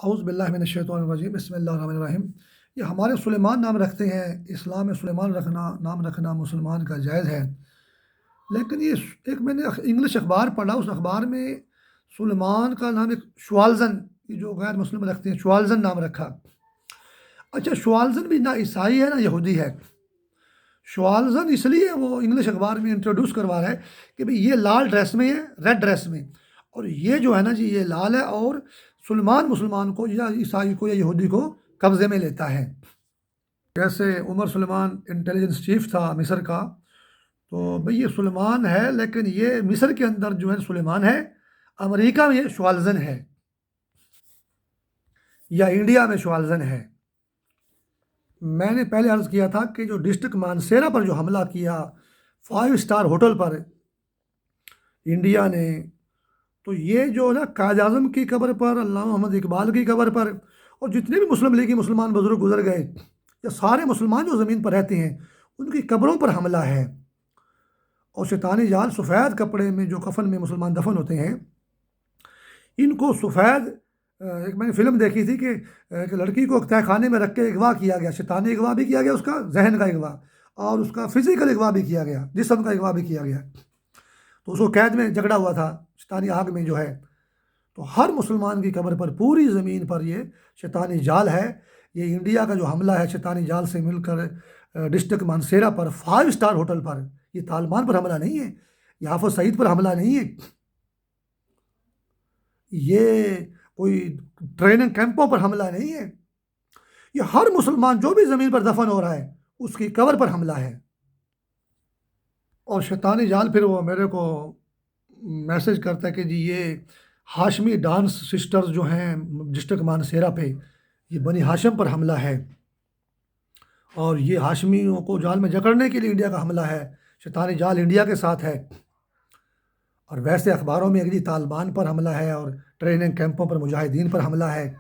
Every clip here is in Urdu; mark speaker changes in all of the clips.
Speaker 1: اعوذ باللہ من الشیطان الرجیم، بسم اللہ الرحمن الرحیم۔ یہ ہمارے سلیمان نام رکھتے ہیں، اسلام میں سلیمان نام رکھنا مسلمان کا جائز ہے، لیکن یہ ایک میں نے انگلش اخبار پڑھا، اس اخبار میں سلیمان کا نام ایک شوالزن، یہ جو غیر مسلم رکھتے ہیں، شوالزن نام رکھا۔ اچھا، شوالزن بھی نہ عیسائی ہے نہ یہودی ہے۔ شوالزن اس لیے وہ انگلش اخبار میں انٹروڈیوس کروا رہا ہے کہ بھئی یہ لال ڈریس میں ہے، ریڈ ڈریس میں، اور یہ جو ہے نا جی یہ لال ہے، اور سلمان مسلمان کو یا عیسائی کو یا یہودی کو قبضے میں لیتا ہے۔ جیسے عمر سلیمان انٹیلیجنس چیف تھا مصر کا، تو بھئی یہ سلیمان ہے، لیکن یہ مصر کے اندر جو ہے سلیمان ہے، امریکہ میں یہ شوالزن ہے، یا انڈیا میں شوالزن ہے۔ میں نے پہلے عرض کیا تھا کہ جو ڈسٹرکٹ مانسیرا پر جو حملہ کیا 5 اسٹار ہوٹل پر انڈیا نے، تو یہ جو نا قائد اعظم کی قبر پر، علامہ محمد اقبال کی قبر پر، اور جتنے بھی مسلم لیگی مسلمان بزرگ گزر گئے، یا سارے مسلمان جو زمین پر رہتے ہیں ان کی قبروں پر حملہ ہے۔ اور شیطانی جال سفید کپڑے میں جو کفن میں مسلمان دفن ہوتے ہیں، ان کو سفید، ایک میں نے فلم دیکھی تھی کہ ایک لڑکی کو تہہ خانے میں رکھ کے اغوا کیا گیا، شیطانی اغوا بھی کیا گیا، اس کا ذہن کا اغوا اور اس کا فزیکل اغوا بھی کیا گیا، جسم کا اغوا بھی کیا گیا، تو اس کو قید میں جکڑا ہوا تھا شیطانی آگ میں جو ہے۔ تو ہر مسلمان کی قبر پر پوری زمین پر یہ شیطانی جال ہے۔ یہ انڈیا کا جو حملہ ہے شیطانی جال سے مل کر ڈسٹرکٹ مانسیرا پر 5 اسٹار ہوٹل پر، یہ طالبان پر حملہ نہیں ہے، یہ حافظ سعید پر حملہ نہیں ہے، یہ کوئی ٹریننگ کیمپوں پر حملہ نہیں ہے، یہ ہر مسلمان جو بھی زمین پر دفن ہو رہا ہے اس کی قبر پر حملہ ہے۔ اور شیطانی جال پھر وہ میرے کو میسج کرتا ہے کہ جی یہ ہاشمی ڈانس سسٹرز جو ہیں ڈسٹرکٹ مانسیرا پہ، یہ بنی ہاشم پر حملہ ہے، اور یہ ہاشمیوں کو جال میں جکڑنے کے لیے انڈیا کا حملہ ہے، شیطانی جال انڈیا کے ساتھ ہے۔ اور ویسے اخباروں میں اگلی طالبان پر حملہ ہے، اور ٹریننگ کیمپوں پر مجاہدین پر حملہ ہے۔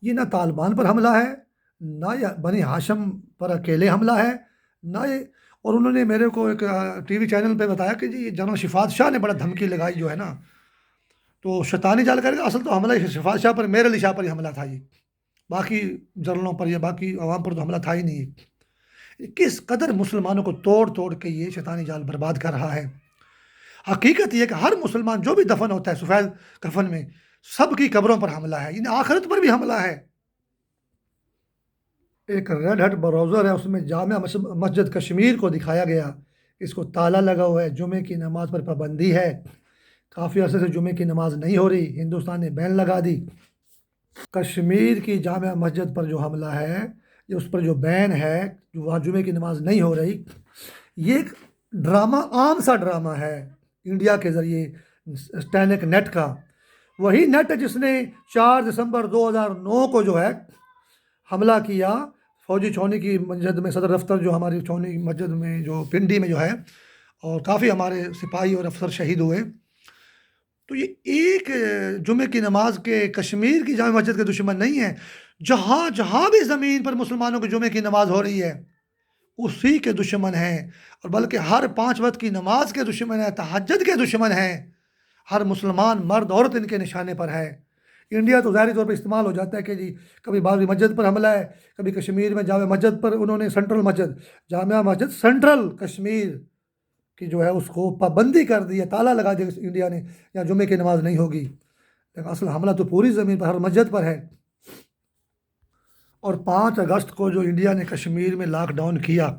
Speaker 1: یہ نہ طالبان پر حملہ ہے، نہ یہ بنی ہاشم پر اکیلے حملہ ہے، نہ یہ، اور انہوں نے میرے کو ایک ٹی وی چینل پہ بتایا کہ جی یہ جنرل شفاعت شاہ نے بڑا دھمکی لگائی جو ہے نا، تو شیطانی جال کرے گا، اصل تو حملہ شفاعت شاہ پر، میرے علی شاہ پر ہی حملہ تھا، یہ باقی جنرلوں پر یا باقی عوام پر تو حملہ تھا ہی نہیں۔ کس قدر مسلمانوں کو توڑ توڑ کے یہ شیطانی جال برباد کر رہا ہے۔ حقیقت یہ کہ ہر مسلمان جو بھی دفن ہوتا ہے سفید کفن میں، سب کی قبروں پر حملہ ہے، یعنی آخرت پر بھی حملہ ہے۔ ایک ریڈ ہٹ براؤزر ہے، اس میں جامع مسجد کشمیر کو دکھایا گیا، اس کو تالا لگا ہوا ہے، جمعے کی نماز پر پابندی ہے، کافی عرصے سے جمعے کی نماز نہیں ہو رہی، ہندوستان نے بین لگا دی۔ کشمیر کی جامع مسجد پر جو حملہ ہے، یہ اس پر جو بین ہے، جو وہاں جمعے کی نماز نہیں ہو رہی، یہ ایک ڈرامہ، عام سا ڈرامہ ہے انڈیا کے ذریعے اسٹینک نیٹ کا، وہی نیٹ جس نے 4 دسمبر 2009 کو جو ہے حملہ کیا فوجی چھاؤنی کی مسجد میں، صدر دفتر جو ہماری چھاؤنی مسجد میں جو پنڈی میں جو ہے، اور کافی ہمارے سپاہی اور افسر شہید ہوئے۔ تو یہ ایک جمعے کی نماز کے کشمیر کی جامع مسجد کے دشمن نہیں ہیں، جہاں جہاں بھی زمین پر مسلمانوں کی جمعے کی نماز ہو رہی ہے اسی کے دشمن ہیں، اور بلکہ ہر 5 وقت کی نماز کے دشمن ہیں، تہجد کے دشمن ہیں، ہر مسلمان مرد عورت ان کے نشانے پر ہے۔ انڈیا تو ظاہری طور پہ استعمال ہو جاتا ہے کہ جی کبھی بابری مسجد پر حملہ ہے، کبھی کشمیر میں جامع مسجد پر، انہوں نے سینٹرل مسجد، جامع مسجد سینٹرل کشمیر کی جو ہے اس کو پابندی کر دی ہے، تالا لگا دیا انڈیا نے، یا جمعے کی نماز نہیں ہوگی، لیکن اصل حملہ تو پوری زمین پر، ہر مسجد پر ہے۔ اور 5 اگست کو جو انڈیا نے کشمیر میں لاک ڈاؤن کیا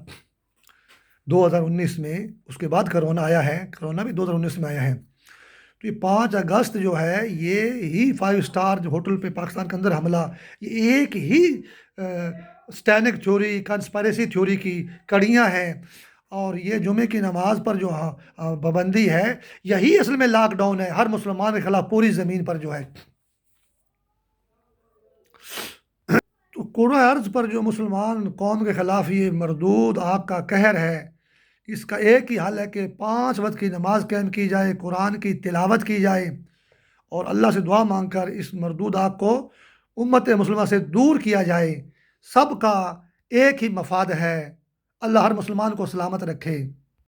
Speaker 1: 2019 میں، اس کے بعد کرونا آیا ہے، کرونا بھی 2019 میں آیا ہے، تو یہ 5 اگست جو ہے یہ ہی 5 اسٹار جو ہوٹل پہ پاکستان کے اندر حملہ، یہ ایک ہی اسٹینک تھیوری، کنسپائریسی تھیوری کی کڑیاں ہیں، اور یہ جمعے کی نماز پر جو پابندی ہے یہی اصل میں لاک ڈاؤن ہے ہر مسلمان کے خلاف پوری زمین پر جو ہے۔ تو کرۂ ارض پر جو مسلمان قوم کے خلاف یہ مردود آگ کا قہر ہے، اس کا ایک ہی حل ہے کہ 5 وقت کی نماز قائم کی جائے، قرآن کی تلاوت کی جائے، اور اللہ سے دعا مانگ کر اس مردود آگ کو امت مسلمہ سے دور کیا جائے۔ سب کا ایک ہی مفاد ہے، اللہ ہر مسلمان کو سلامت رکھے۔